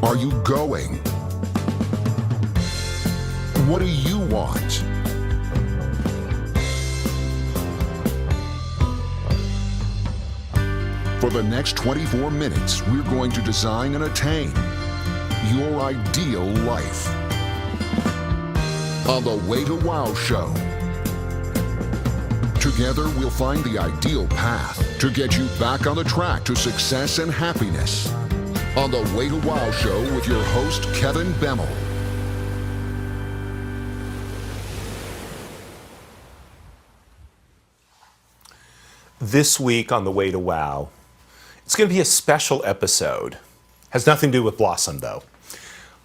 are you going? What do you want? For the next 24 minutes, we're going to design and attain your ideal life. On the Way to Wow Show. Together, we'll find the ideal path to get you back on the track to success and happiness. On the Way to Wow Show with your host, Kevin Bemmel. This week on the Way to Wow, it's going to be a special episode. Has nothing to do with Blossom, though.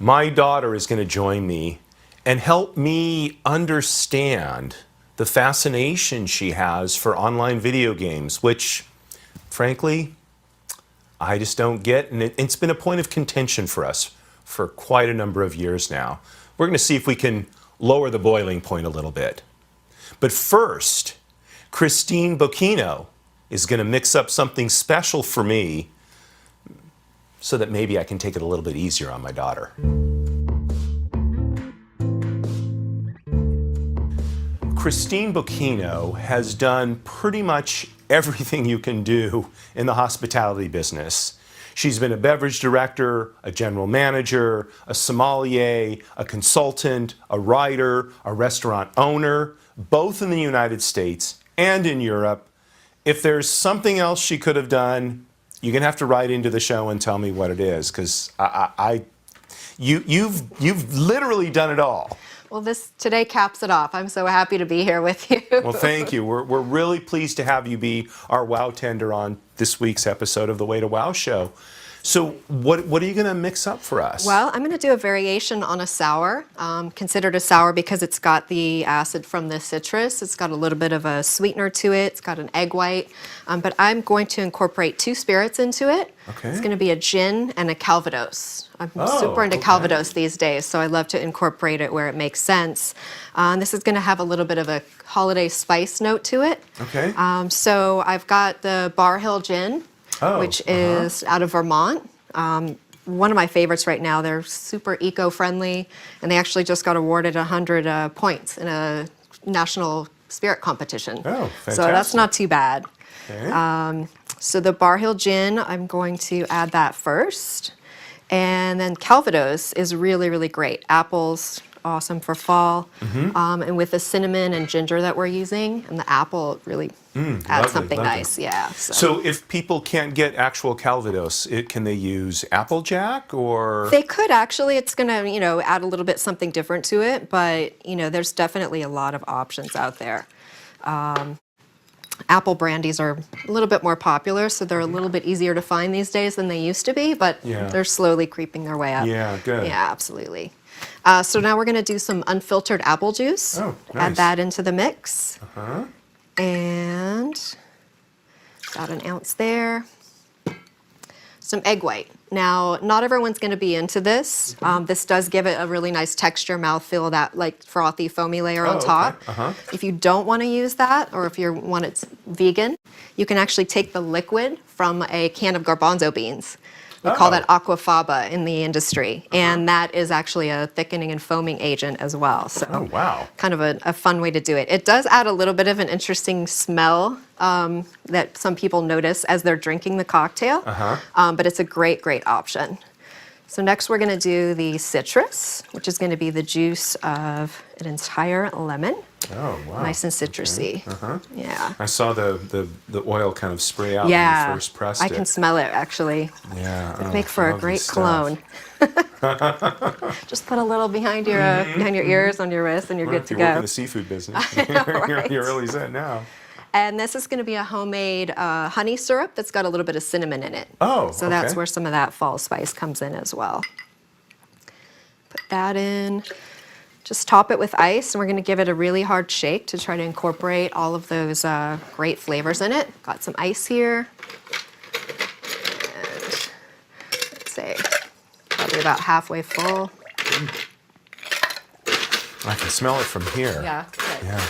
My daughter is going to join me and help me understand the fascination she has for online video games, which, frankly, I just don't get. And it's been a point of contention for us for quite a number of years now. We're going to see if we can lower the boiling point a little bit. But first, Christine Bocchino is going to mix up something special for me so that maybe I can take it a little bit easier on my daughter. Christine Bocchino has done pretty much everything you can do in the hospitality business. She's been a beverage director, a general manager, a sommelier, a consultant, a writer, a restaurant owner, both in the United States and in Europe. If there's something else she could have done, you're gonna have to write into the show and tell me what it is, because you've literally done it all. Well, this today caps it off. I'm so happy to be here with you. Well, thank you. We're really pleased to have you be our wow tender on this week's episode of the Way to Wow Show. So what are you going to mix up for us? Well, I'm going to do a variation on a sour, considered a sour because it's got the acid from the citrus. It's got a little bit of a sweetener to it. It's got an egg white. But I'm going to incorporate two spirits into it. Okay. It's going to be a gin and a Calvados. I'm super into Calvados these days, so I love to incorporate it where it makes sense. This is going to have a little bit of a holiday spice note to it. Okay. So I've got the Bar Hill Gin, which is out of Vermont. One of my favorites right now. They're super eco-friendly, and they actually just got awarded 100 points in a national spirit competition. Oh, fantastic. So that's not too bad. Okay. So the Bar Hill Gin, I'm going to add that first. And then Calvados is really, really great. Apples, awesome for fall. And with the cinnamon and ginger that we're using, and the apple really adds something nice. Yeah. So if people can't get actual Calvados, can they use Applejack or? They could actually. It's going to, add a little bit something different to it, but there's definitely a lot of options out there. Apple brandies are a little bit more popular, so they're a little bit easier to find these days than they used to be, but they're slowly creeping their way up. Yeah, good. Yeah, absolutely. So now we're going to do some unfiltered apple juice. Oh, nice. Add that into the mix. And about an ounce there. Some egg white. Now, not everyone's going to be into this. This does give it a really nice texture, mouthfeel, that like frothy, foamy layer on top. If you don't want to use that, or if you want it vegan, you can actually take the liquid from a can of garbanzo beans. We call that aquafaba in the industry, and that is actually a thickening and foaming agent as well. So, kind of a fun way to do it. It does add a little bit of an interesting smell that some people notice as they're drinking the cocktail, but it's a great, great option. So next we're going to do the citrus, which is going to be the juice of an entire lemon. Oh, wow. Nice and citrusy. Yeah. I saw the oil kind of spray out when you first pressed it. I can smell it, actually. Yeah. It'd make for a great cologne. Just put a little behind your ears, on your wrist, and you're good to go. If you work in the seafood business, you're really set now. And this is going to be a homemade honey syrup that's got a little bit of cinnamon in it. Oh, so that's where some of that fall spice comes in as well. Put that in. Just top it with ice, and we're going to give it a really hard shake to try to incorporate all of those great flavors in it. Got some ice here. And let's say probably about halfway full. I can smell it from here. Yeah. Good. Yeah.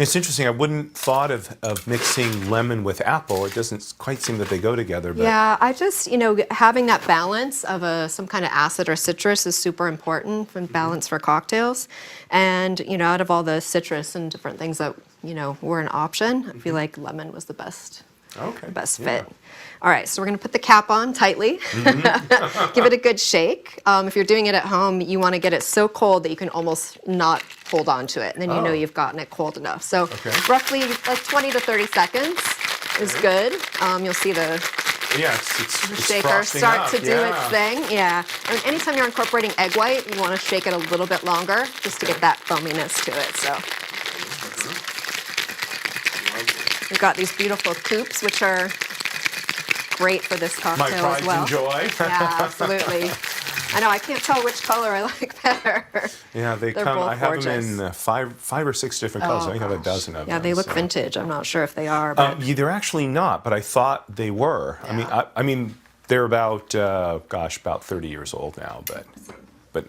It's interesting. I wouldn't thought of mixing lemon with apple. It doesn't quite seem that they go together. But Yeah, I just, having that balance of some kind of acid or citrus is super important for balance for cocktails. And, out of all the citrus and different things that, were an option, I feel like lemon was the best fit. All right, so we're going to put the cap on tightly. Give it a good shake. If you're doing it at home, you want to get it so cold that you can almost not hold on to it. And then you know you've gotten it cold enough. So roughly like 20 to 30 seconds is good. You'll see the shaker start to do its thing. Yeah. And anytime you're incorporating egg white, you want to shake it a little bit longer just to get that foaminess to it. So we've got these beautiful coupes, which are great for this cocktail as well. My pride and joy. Yeah, absolutely. I know, I can't tell which color I like better. Yeah, they're come. Both I have gorgeous. them in five or six different colors. I have a dozen of them. Yeah, they look vintage. I'm not sure if they are. But They're actually not, but I thought they were. Yeah. I mean, they're about about 30 years old now. But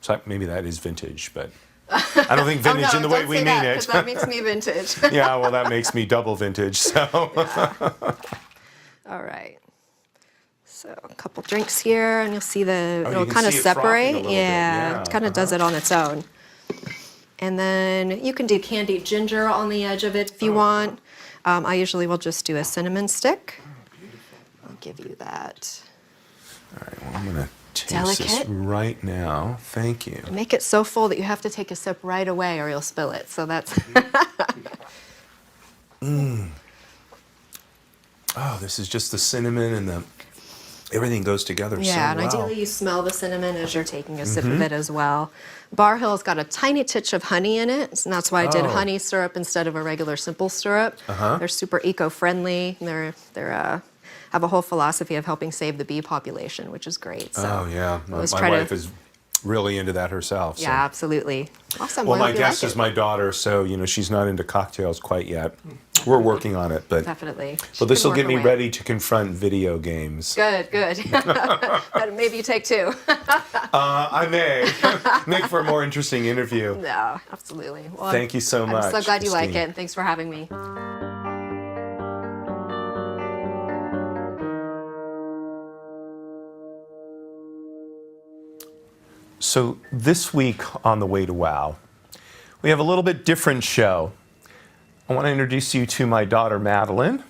so maybe that is vintage. But I don't think vintage in the way we mean it. That makes me vintage. Yeah, well, that makes me double vintage. So. All right. So a couple drinks here, and you'll see it'll can kind of see it frothing a separate. little bit. Yeah, it kind of does it on its own. And then you can do candied ginger on the edge of it if you want. I usually will just do a cinnamon stick. I'll give you that. All right, well, I'm going to taste this right now. Thank you. Make it so full that you have to take a sip right away or you'll spill it. So that's... Oh, this is just the cinnamon and everything goes together so well. Yeah, and ideally you smell the cinnamon as you're taking a sip of it as well. Bar Hill's got a tiny touch of honey in it, and that's why I did honey syrup instead of a regular simple syrup. They're super eco-friendly. They have a whole philosophy of helping save the bee population, which is great. So My wife is really into that herself. So. Yeah, absolutely. Awesome. Well, my guest is my daughter, so she's not into cocktails quite yet. We're working on it, but definitely. But this will get me ready to confront video games. Good. Maybe you take two. I may make for a more interesting interview. No, absolutely. Well, Thank you so much. I'm so glad you Christine. like it. Thanks for having me. So this week on The Way to Wow, we have a little bit different show. I want to introduce you to my daughter, Madeleine.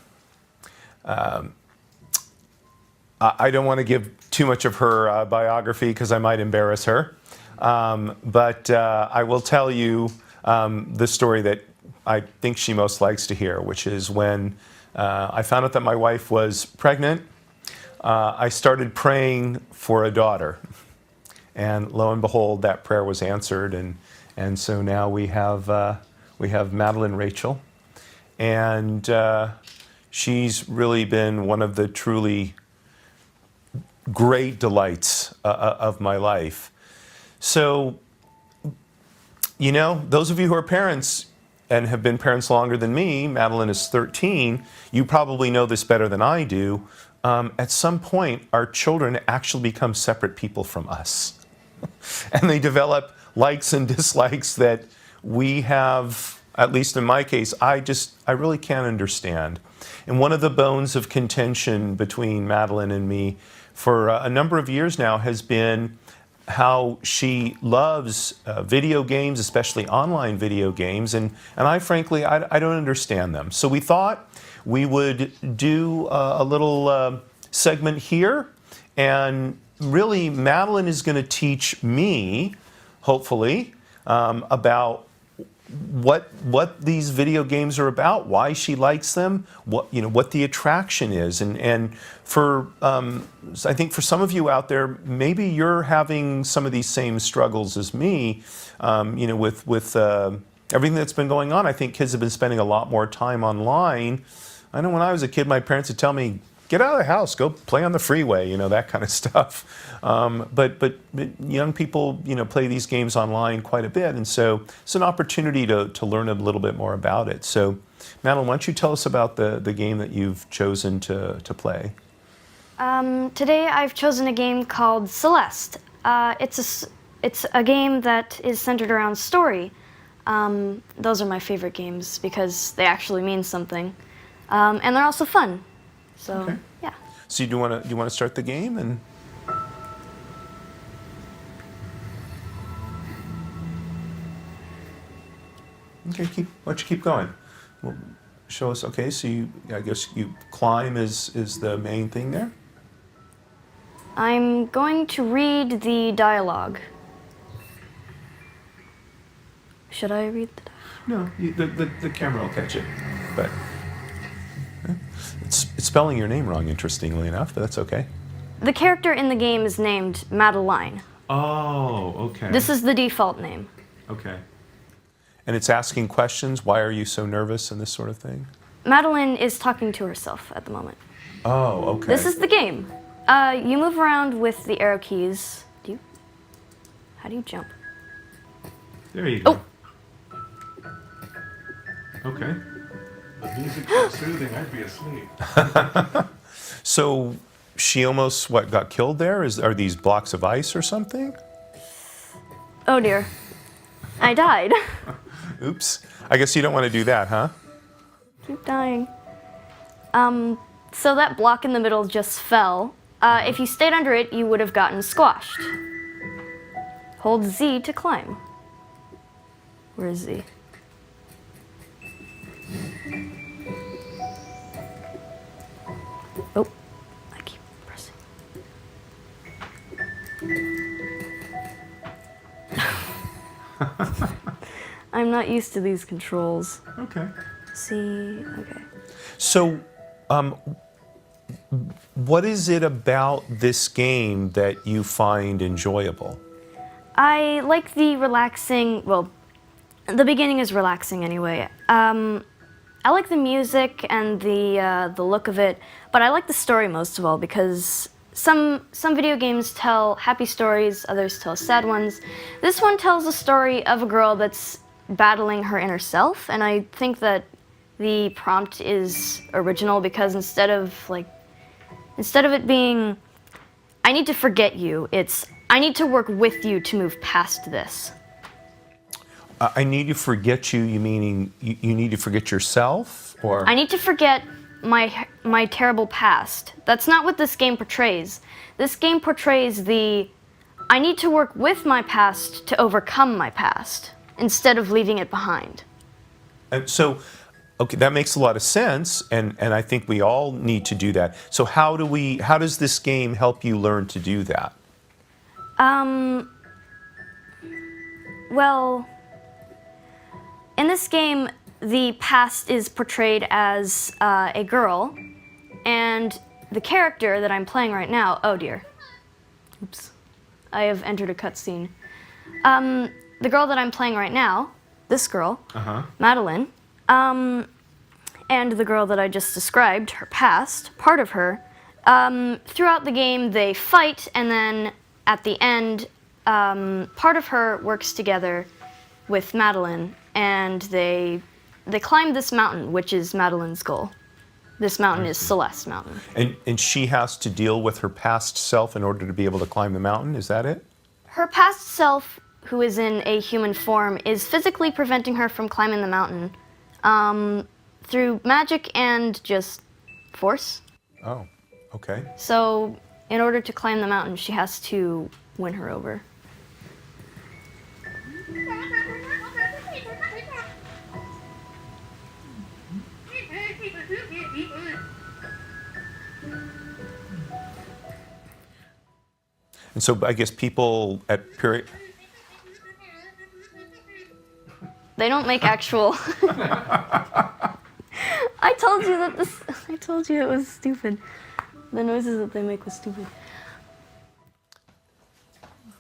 I don't want to give too much of her biography because I might embarrass her. But I will tell you the story that I think she most likes to hear, which is when I found out that my wife was pregnant, I started praying for a daughter. And lo and behold, that prayer was answered, and so now we have Madeleine Rachel, and she's really been one of the truly great delights of my life. So, those of you who are parents and have been parents longer than me, Madeleine is 13, you probably know this better than I do. At some point, our children actually become separate people from us. And they develop likes and dislikes that we have, at least in my case, I really can't understand. And one of the bones of contention between Madeleine and me for a number of years now has been how she loves video games, especially online video games, and I frankly, I don't understand them. So we thought we would do a little segment here, and really, Madeleine is going to teach me, hopefully, about what these video games are about, why she likes them, what the attraction is, and for I think for some of you out there, maybe you're having some of these same struggles as me, with everything that's been going on. I think kids have been spending a lot more time online. I know when I was a kid, my parents would tell me, get out of the house, go play on the freeway, that kind of stuff. But young people, play these games online quite a bit, and so it's an opportunity to learn a little bit more about it. So, Madeleine, why don't you tell us about the game that you've chosen to play? Today I've chosen a game called Celeste. It's a game that is centered around story. Those are my favorite games because they actually mean something, and they're also fun. So Okay. yeah. So you want to start the game and. Okay, why don't you keep going? Well, show us. Okay, so I guess you climb is the main thing there. I'm going to read the dialogue. Should I read the dialogue? No, the camera will catch it, but it's spelling your name wrong. Interestingly enough, but that's okay. The character in the game is named Madeleine. Oh, okay. This is the default name. Okay. And it's asking questions. Why are you so nervous and this sort of thing? Madeleine is talking to herself at the moment. Oh, okay. This is the game. You move around with the arrow keys. How do you jump? There you go. Oh. Okay. The music's so soothing, I'd be asleep. So she almost got killed there? Are these blocks of ice or something? Oh dear. I died. Oops. I guess you don't want to do that, huh? Keep dying. So that block in the middle just fell. If you stayed under it, you would have gotten squashed. Hold Z to climb. Where is Z? Oh, I keep pressing. I'm not used to these controls. Okay. See, okay. So, what is it about this game that you find enjoyable? I like the relaxing, well, the beginning is relaxing anyway. I like the music and the look of it, but I like the story most of all because some video games tell happy stories, others tell sad ones. This one tells a story of a girl that's battling her inner self, and I think that the prompt is original because instead of it being, I need to forget you, it's, I need to work with you to move past this. I need to forget you. You meaning you need to forget yourself, or? I need to forget my terrible past. That's not what this game portrays. This game portrays I need to work with my past to overcome my past instead of leaving it behind. And so, okay, that makes a lot of sense, and I think we all need to do that. So how does this game help you learn to do that? Well, in this game, the past is portrayed as a girl, and the character that I'm playing right now, oh dear. Oops. I have entered a cutscene. The girl that I'm playing right now, this girl, Madeleine, and the girl that I just described, her past, part of her, throughout the game they fight, and then at the end, part of her works together with Madeleine, and they climb this mountain, which is Madeleine's goal. This mountain is Celeste Mountain. And she has to deal with her past self in order to be able to climb the mountain, is that it? Her past self, who is in a human form, is physically preventing her from climbing the mountain through magic and just force. Oh, okay. So in order to climb the mountain, she has to win her over. And so I guess people at period. They don't make actual. I told you that this. I told you it was stupid. The noises that they make was stupid.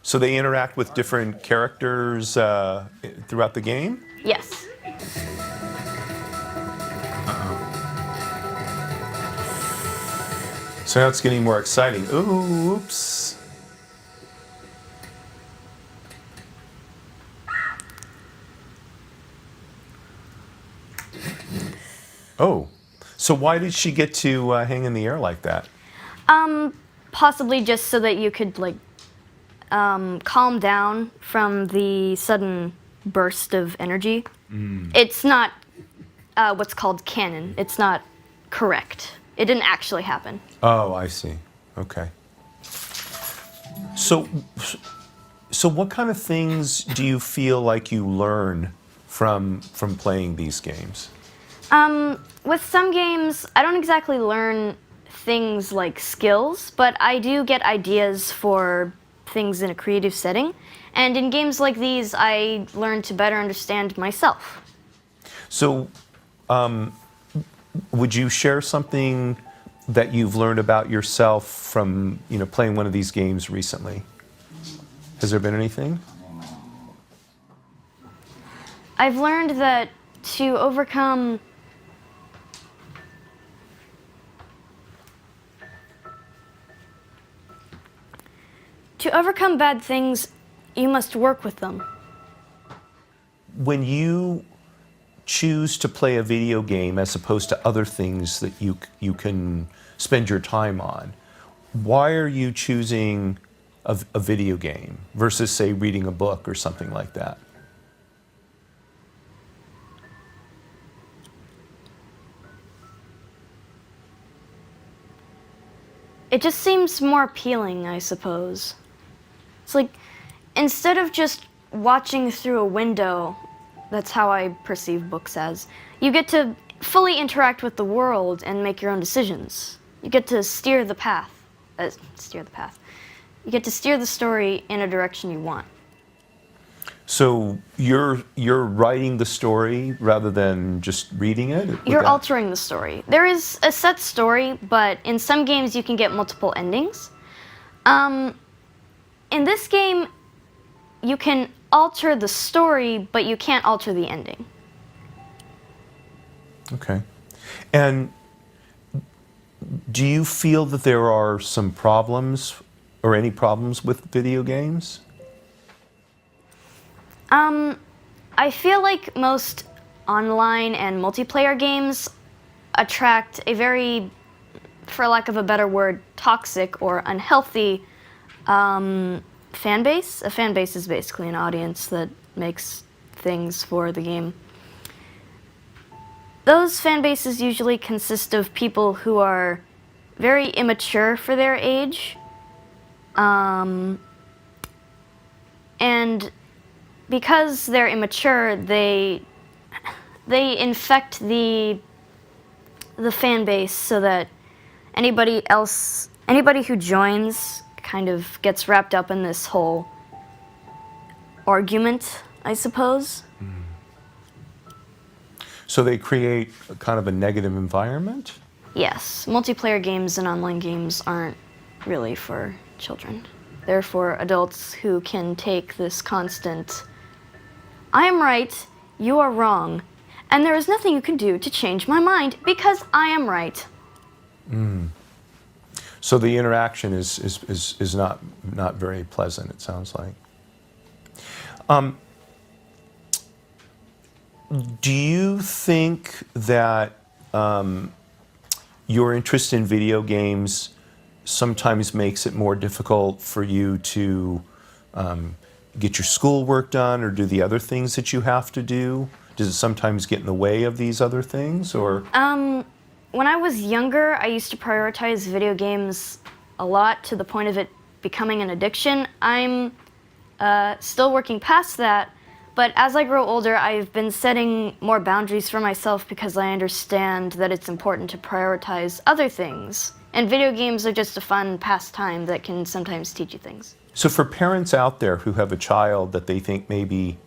So they interact with different characters throughout the game? Yes. So now it's getting more exciting. Ooh, oops. Oh, so why did she get to hang in the air like that? Possibly just so that you could calm down from the sudden burst of energy. It's not what's called canon. It's not correct. It didn't actually happen. Oh, I see. Okay. So what kind of things do you feel like you learn from playing these games? With some games, I don't exactly learn things like skills, but I do get ideas for things in a creative setting. And in games like these, I learn to better understand myself. So, would you share something that you've learned about yourself from, playing one of these games recently? Has there been anything? I've learned that to overcome bad things, you must work with them. When you choose to play a video game as opposed to other things that you can spend your time on, why are you choosing a video game versus, say, reading a book or something like that? It just seems more appealing, I suppose. It's like, instead of just watching through a window, that's how I perceive books as, you get to fully interact with the world and make your own decisions. You get to steer the path. You get to steer the story in a direction you want. So you're writing the story rather than just reading it? You're altering the story. There is a set story, but in some games you can get multiple endings. In this game, you can alter the story, but you can't alter the ending. Okay. And do you feel that there are some problems or any problems with video games? I feel like most online and multiplayer games attract a very, for lack of a better word, toxic or unhealthy fan base. A fan base is basically an audience that makes things for the game. Those fan bases usually consist of people who are very immature for their age, and because they're immature, they infect the fan base so that anybody who joins kind of gets wrapped up in this whole argument, I suppose. So they create a kind of a negative environment? Yes, multiplayer games and online games aren't really for children. They're for adults who can take this constant, I am right, you are wrong, and there is nothing you can do to change my mind because I am right. So the interaction is not very pleasant, it sounds like. Do you think that your interest in video games sometimes makes it more difficult for you to get your schoolwork done or do the other things that you have to do? Does it sometimes get in the way of these other things, or? When I was younger, I used to prioritize video games a lot to the point of it becoming an addiction. I'm still working past that, but as I grow older, I've been setting more boundaries for myself because I understand that it's important to prioritize other things. And video games are just a fun pastime that can sometimes teach you things. So for parents out there who have a child that they think maybe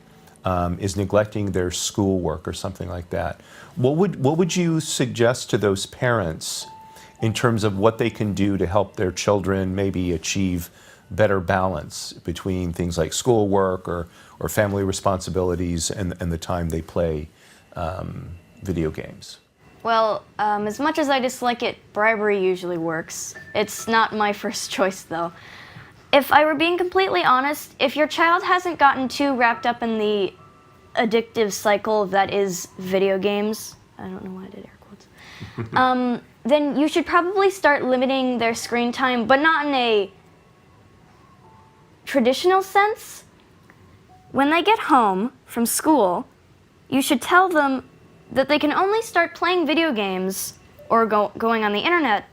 is neglecting their schoolwork or something like that, what would you suggest to those parents in terms of what they can do to help their children maybe achieve better balance between things like schoolwork or family responsibilities and the time they play video games? Well, as much as I dislike it, bribery usually works. It's not my first choice, though. If I were being completely honest, if your child hasn't gotten too wrapped up in the addictive cycle that is video games, I don't know why I did air quotes, then you should probably start limiting their screen time, but not in a traditional sense. When they get home from school, you should tell them that they can only start playing video games or going on the internet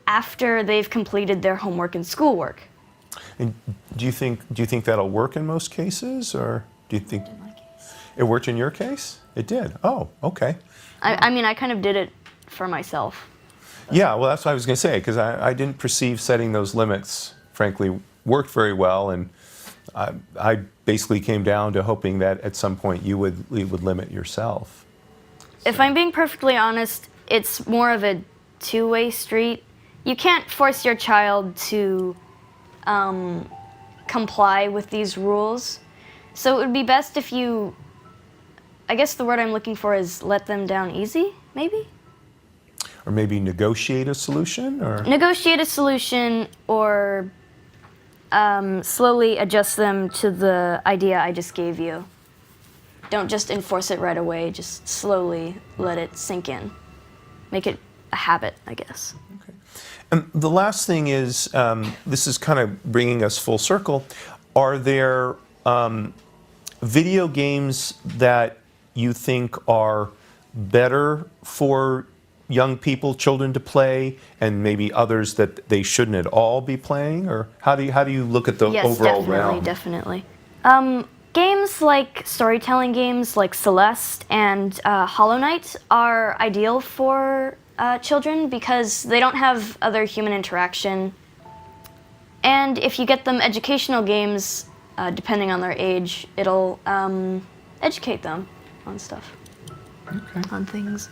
after they've completed their homework and schoolwork. And do you think that'll work in most cases, or do you think In my case. it worked in your case? It did. Oh, okay. I mean, I kind of did it for myself. Yeah, well, that's what I was going to say, because I didn't perceive setting those limits, frankly, worked very well, and I basically came down to hoping that at some point you would limit yourself. If I'm being perfectly honest, it's more of a two-way street. You can't force your child to comply with these rules. So it would be best if you, I guess the word I'm looking for is let them down easy, maybe? Or maybe negotiate a solution, or? Negotiate a solution, or slowly adjust them to the idea I just gave you. Don't just enforce it right away, just slowly let it sink in. Make it a habit, I guess. Okay. And the last thing is, this is kind of bringing us full circle. Are there video games that you think are better for young people, children to play, and maybe others that they shouldn't at all be playing? Or how do you look at the overall realm? Yes, definitely. Games like storytelling games like Celeste and Hollow Knight are ideal for children because they don't have other human interaction. And if you get them educational games, depending on their age, it'll educate them on stuff, on things.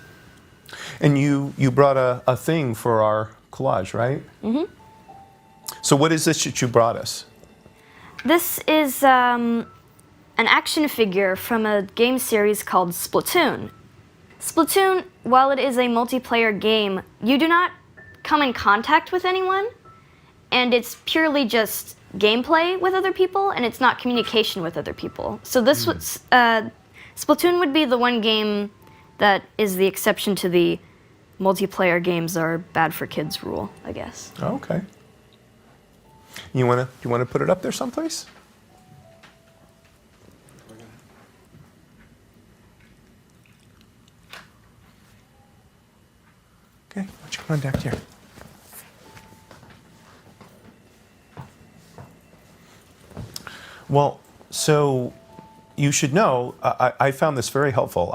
And you brought a thing for our collage, right? Mm-hmm. So what is this that you brought us? This is an action figure from a game series called Splatoon. Splatoon, while it is a multiplayer game, you do not come in contact with anyone, and it's purely just gameplay with other people, and it's not communication with other people. So this was, Splatoon would be the one game that is the exception to the multiplayer games are bad for kids rule, I guess. Okay. Do you want to put it up there someplace? Okay, why don't you come on back here? Well, so you should know, I found this very helpful.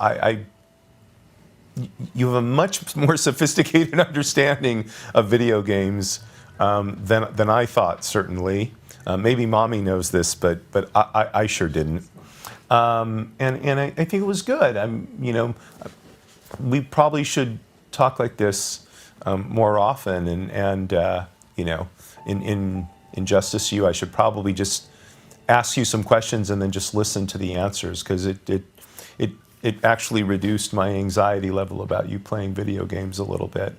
You have a much more sophisticated understanding of video games than I thought, certainly. Maybe Mommy knows this, but I sure didn't. And I think it was good. We probably should talk like this more often, and in justice to you, I should probably just ask you some questions and then just listen to the answers, because it actually reduced my anxiety level about you playing video games a little bit.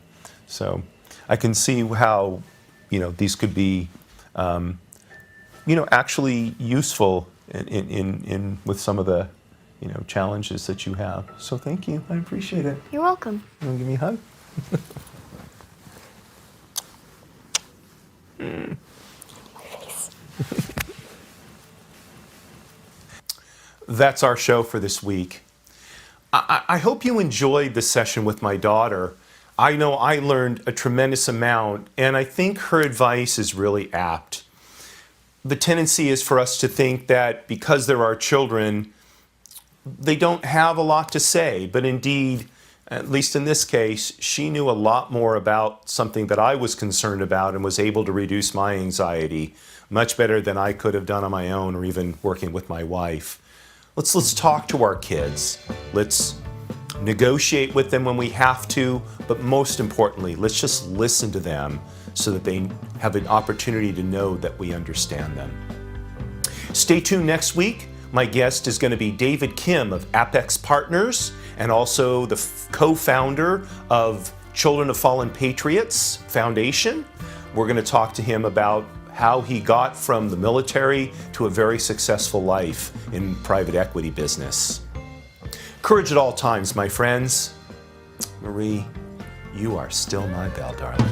So I can see how these could be actually useful in with some of the challenges that you have. So thank you. I appreciate it. You're welcome. You want to give me a hug? That's our show for this week. I hope you enjoyed the session with my daughter. I know I learned a tremendous amount, and I think her advice is really apt. The tendency is for us to think that because there are children, they don't have a lot to say, but indeed, at least in this case, she knew a lot more about something that I was concerned about and was able to reduce my anxiety much better than I could have done on my own or even working with my wife. Let's talk to our kids. Let's negotiate with them when we have to, but most importantly, let's just listen to them so that they have an opportunity to know that we understand them. Stay tuned next week. My guest is going to be David Kim of Apex Partners and also the co-founder of Children of Fallen Patriots Foundation. We're going to talk to him about how he got from the military to a very successful life in private equity business. Courage at all times, my friends. Marie, you are still my belle, darling.